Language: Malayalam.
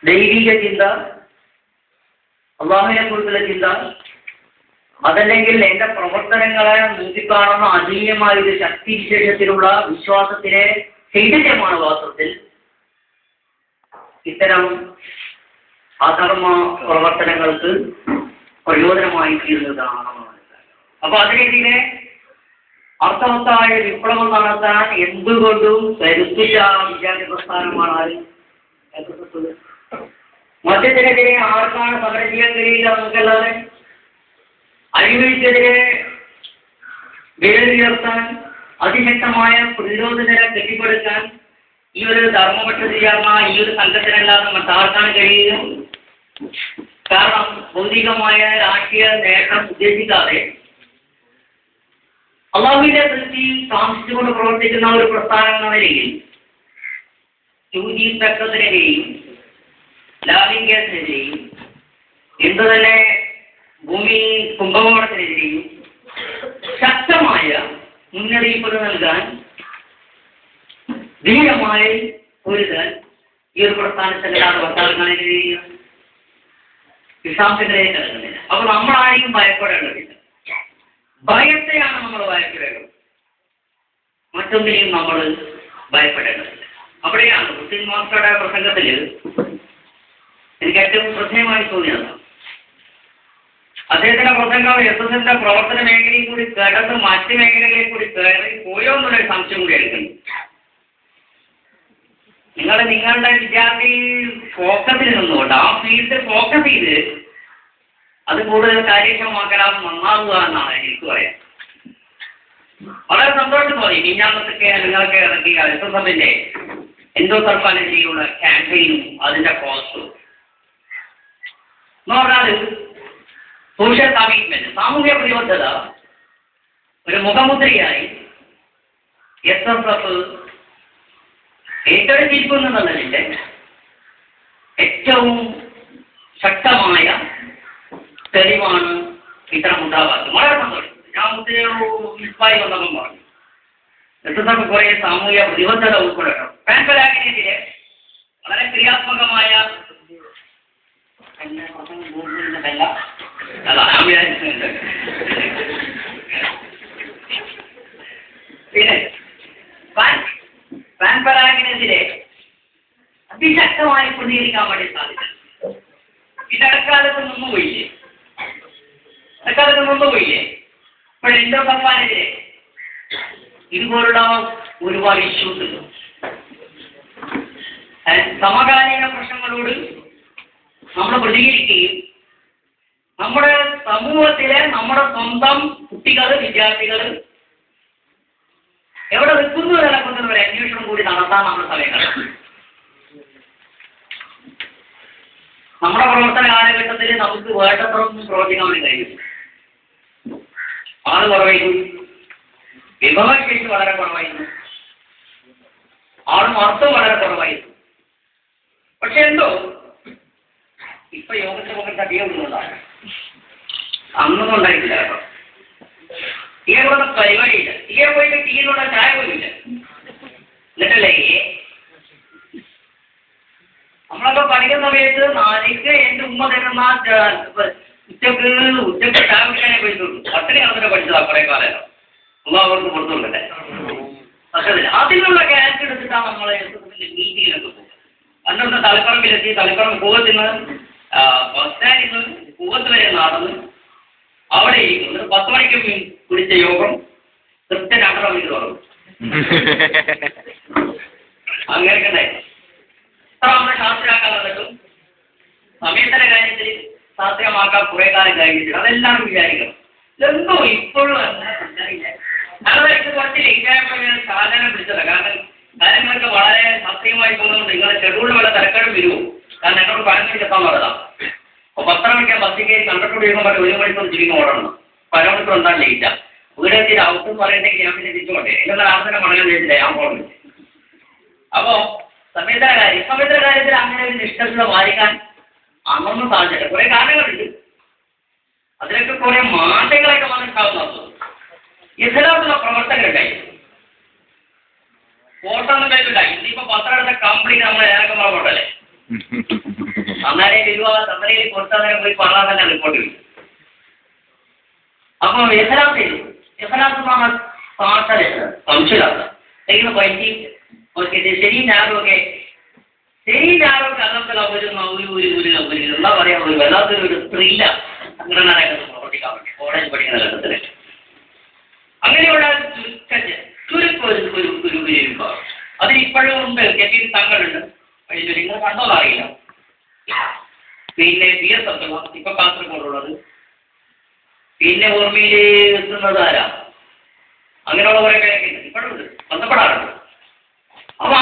ദൈവിക ചിന്ത, അള്ളാഹുവിനെ കുറിച്ചുള്ള ചിന്ത, അതല്ലെങ്കിൽ എന്റെ പ്രവർത്തനങ്ങളെ നോക്കിക്കാണുന്ന അതീയമായ ഒരു ശക്തിവിശേഷത്തിലുള്ള വിശ്വാസത്തിലെ ചൈതന്യമാണ് വാസ്തവത്തിൽ ഇത്തരം അധർമ്മ പ്രവർത്തനങ്ങൾക്ക് പ്രയോജനമായി തീരുന്നതാണ്. അപ്പൊ അതിനെതിരെ അർത്ഥവത്തായ വിപ്ലവം നടത്താൻ എന്തുകൊണ്ടും കരുത്തില്ല വിദ്യാർത്ഥി പ്രസ്ഥാനമാണ് എതിർത്തത്. മദ്യത്തിനെതിരെ ആർക്കാണ് സമരം ചെയ്യാൻ കഴിയില്ല നമുക്കല്ലാതെ? അഴിമതിക്കെതിരെ വേരുയർത്താൻ അതിശക്തമായ പ്രതിരോധ നില കെട്ടിപ്പടുക്കാൻ ഈ ഒരു ധർമ്മപക്ഷത്തിൽ ചേർന്ന ഈ ഒരു സംഘത്തിനല്ലാതെ മറ്റാർക്കാണ് കഴിയുക? കാരണം ഭൗതികമായ രാഷ്ട്രീയ നേട്ടം ഉദ്ദേശിക്കാതെ അള്ളാഹുവിന്റെ ദൃഷ്ടി താമസിച്ചുകൊണ്ട് പ്രവർത്തിക്കുന്ന ഒരു പ്രസ്ഥാനം എന്ന നിലയിൽ ചൂചിത്തക്കത്തിനെതിരെയും ലാവിംഗ് ഗ്യാസിനെതിരെയും എന്തു തന്നെ ഭൂമി കുംഭകോണത്തിനെതിരെയും ശക്തമായ മുന്നറിയിപ്പുകൾ നൽകാൻ ധീരമായി പൊരുതാൻ ഈ ഒരു പ്രസ്ഥാനത്തിലാണ് ഭർത്താക്കങ്ങളെ കഴിയുക. വിശ്വാസത്തിലേക്ക് കിടക്കുന്നില്ല. അപ്പോൾ നമ്മളാരെയും ഭയപ്പെടേണ്ടതില്ല. ഭയത്തെയാണ് നമ്മൾ ഭയപ്പെടേണ്ടത്, മറ്റൊന്നിനെയും നമ്മൾ ഭയപ്പെടേണ്ടതില്ല. അവിടെയാണ് ഹുസൈൻ മാസ്റ്ററുടെ പ്രസംഗത്തിൽ എനിക്ക് ഏറ്റവും ശ്രദ്ധേയമായി തോന്നിയത്. അദ്ദേഹത്തിന്റെ പ്രസംഗം എസ്എസിന്റെ പ്രവർത്തന മേഖലയിൽ കൂടി കടന്ന് മറ്റ് മേഖലകളിൽ കൂടി കയറി പോയോ എന്നുള്ളൊരു സംശയം കൂടി എടുക്കുന്നു. നിങ്ങളുടെ വിദ്യാർത്ഥി ഫോക്കസിൽ നിന്നുകൊണ്ട് ആ ഫീൽഡ് ഫോക്കസ് ചെയ്ത് അത് കൂടുതൽ കാര്യക്ഷമമാക്കാൻ നന്നാവുക എന്നാണ് എനിക്ക് പറയാം. വളരെ സന്തോഷം തോന്നി. മിഞ്ഞാന്നത്തൊക്കെ നിങ്ങൾക്ക് ഇറക്കിയ എസ്എസ്എഫിന്റെ എൻഡോസൾഫാനെതിരെയുള്ള ക്യാമ്പയിനും അതിന്റെ കോസ്റ്റും എന്ന് പറഞ്ഞാൽ സോഷ്യൽ കമ്മിറ്റ്മെന്റ്, സാമൂഹ്യ പ്രതിബദ്ധത ഒരു മുഖമുദ്രയായി എസ്എസ്എഫ് ഏറ്റെടുത്തിരിക്കുന്നതിന്റെ ഏറ്റവും ശക്തമായ തെളിവാണ് ഇത്തരം മുദ്രാവാക്യം. വളരെ സന്തോഷം. ഞാൻ ഒത്തിരി മിസ്സായി വന്നപ്പം പറഞ്ഞു എസ്എസ്എഫ് കുറെ സാമൂഹ്യ പ്രതിബദ്ധത ഉൾക്കൊള്ളണം. പാൻപരാഗിനെതിരെ വളരെ ക്രിയാത്മകമായ പിന്നെ പാൻപരാഗിനെതിരെ അതിശക്തമായി പ്രതികരിക്കാൻ വേണ്ടി സാധിക്കും. ഇടക്കാലത്ത് മുമ്പുപോയില്ലേ? ഇപ്പോൾ എൻഡോസൾഫാനെതിരെ ഇതുപോലുള്ള ഒരുപാട് ഇഷ്യൂസ് ഉണ്ട്. സമകാലീന പ്രശ്നങ്ങളോട് നമ്മൾ പ്രതികരിക്കുകയും നമ്മുടെ സമൂഹത്തിലെ നമ്മുടെ സ്വന്തം കുട്ടികൾ, വിദ്യാർത്ഥികൾ എവിടെ നിൽക്കുന്നു എന്നതിനെക്കുറിച്ചുള്ള ഒരു അന്വേഷണം കൂടി നടത്താൻ നമ്മൾ സമയം കണ്ടെത്തും. നമ്മുടെ പ്രവർത്തന കാലഘട്ടത്തിൽ നമുക്ക് വേണ്ടത്രൊന്നും പ്രവർത്തിക്കാൻ വേണ്ടി കഴിയും. ആള് കുറവായിരുന്നു, വിഭവശേഷി വളരെ കുറവായിരുന്നു, ആളും അർത്ഥം വളരെ കുറവായിരുന്നു. പക്ഷെ എന്തോ ഇപ്പൊ യോഗത്തെ പോകേണ്ട തീയൊന്നുണ്ടാണ്, അന്നൊന്നും ഉണ്ടായിട്ടില്ല കേട്ടോ. തീയുള്ള പരിപാടിയില്ല, തീയെ പോയിട്ട് തീയിലുള്ള ചായ പോലില്ല. എന്നിട്ടല്ലേ നമ്മളൊക്കെ പഠിക്കുന്ന സമയത്ത് നാലിക്ക് എന്റെ ഉമ്മ തരുന്ന ഉച്ചക്ക് ചായ കുടിക്കാനേ പോയിട്ടുള്ളൂ. പട്ടിണി കണക്കിനെ പഠിച്ചതാ കുറെ കാലം. ഉമ്മ അവർക്ക് പുറത്തുണ്ടല്ലേ. പക്ഷെ അതിനുള്ള ക്യാഷ് എടുത്തിട്ടാണ് നമ്മളെ മീറ്റിങ്ങിലൊക്കെ പോകും. അന്നൊന്ന് തളിപ്പറമ്പിലെത്തി, തളിപ്പറമ്പ് പൂവത്തിന് ബസ് സ്റ്റാൻഡിൽ നിന്ന് പൂവത്ത് വരെ നടന്ന് അവിടെ ഇരിക്കുന്നു. 10 മണിക്ക് പിടിച്ച യോഗം കൃത്യം 2.5 മണിക്ക് തുടങ്ങും. അങ്ങനെയൊക്കെ ഉണ്ടായിരുന്നു. നമ്മൾ ശാസ്ത്രമാക്കാൻ വന്നിട്ടും സമയത്തിന്റെ കാര്യത്തിൽ ശാസ്ത്രീയമാക്കാൻ കുറെ കാലം കഴിഞ്ഞിട്ട് അതെല്ലാം വിചാരിക്കണം. എന്തോ ഇപ്പോഴും അങ്ങനെ ഇത് കുറച്ച് ലേറ്റായപ്പോൾ ഞാൻ സാധനം പിടിച്ചത്. കാരണം കാര്യങ്ങളൊക്കെ വളരെ ശാസ്ത്രീയമായി തോന്നുന്നുണ്ട്. നിങ്ങളുടെ ഷെഡ്യൂളിൽ വല്ല തിരക്കാരും വരുമോ? കാരണം എന്നോട് 12 എത്താൻ പറഞ്ഞതാണ്. അപ്പോൾ 10 മണിക്ക് ബസ്സിൽ കയറി കണ്ടക്ടറോട് ചോദിക്കുമ്പോൾ 1 മണിക്കൂർ തിരിഞ്ഞ് ഓടണം. 1 മണിക്കൂർ എന്താണ് ലേറ്റാ? വീടെത്തി ഔട്ടും പറയണ്ടെങ്കിൽ ഞാൻ പിന്നെ തിരിച്ചോട്ടെ. എന്നാൽ ആദ്യം മടങ്ങാൻ ചോദിച്ചില്ല, ഞാൻ പോകുന്നു. അപ്പോ സമയത്തിന്റെ കാര്യത്തിൽ അങ്ങനെ ഒരു നിഷ്ഠത പാലിക്കാൻ അന്നൊന്നും സാധിച്ചില്ല. കുറെ കാരണങ്ങളുണ്ട്. അതിലൊക്കെ കുറെ മാറ്റങ്ങളൊക്കെ വന്നിട്ടാവുന്നത്. ഇസ്ലാമിലുള്ള പ്രവർത്തകരുണ്ടായി, ഫോട്ടോ ഒന്നും കയ്യിലുണ്ടായി. ഇന്നിപ്പോ പത്രം എടുത്ത കംപ്ലീറ്റ് നമ്മൾ ഏതൊക്കെ പോകണ്ടല്ലേ. അന്നേരെ വിവാഹ തന്ത്രയിൽ കൊടുത്തതിനെ പോയി പറഞ്ഞാൽ തന്നെ റിപ്പോർട്ട് കിട്ടും. അപ്പോൾ എഹ്റാം ചെയ്തു. എഹ്റാം സംശയമില്ലാത്ത ദൈവം വൈകി ശരിയും ഞാനുമൊക്കെ അന്നത്തെ ഒരു എന്താ പറയാ, ഒരു വല്ലാത്തൊരു ത്രില്ല സംഘടനയൊക്കെ പ്രവർത്തിക്കാൻ വേണ്ടി കോളേജ് പഠിക്കുന്ന ഘട്ടത്തിൽ അങ്ങനെയുള്ള ഒരു വിഭാഗം അതിനിപ്പോഴും ഉണ്ട്. കെട്ടിയിൽ തങ്ങളുണ്ട്, നിങ്ങൾ കണ്ടോന്ന് അറിയില്ല. പിന്നെ PS അബ്ദുള്ള ഇപ്പൊ കാസർഗോഡുള്ളത്. പിന്നെ ഓർമ്മയിൽ എത്തുന്നത് ആരാ, അങ്ങനെയുള്ള കുറെ പേരൊക്കെ ഉണ്ട്, ഇപ്പോഴും ഉണ്ട്, ബന്ധപ്പെടാറുണ്ട്. അപ്പൊ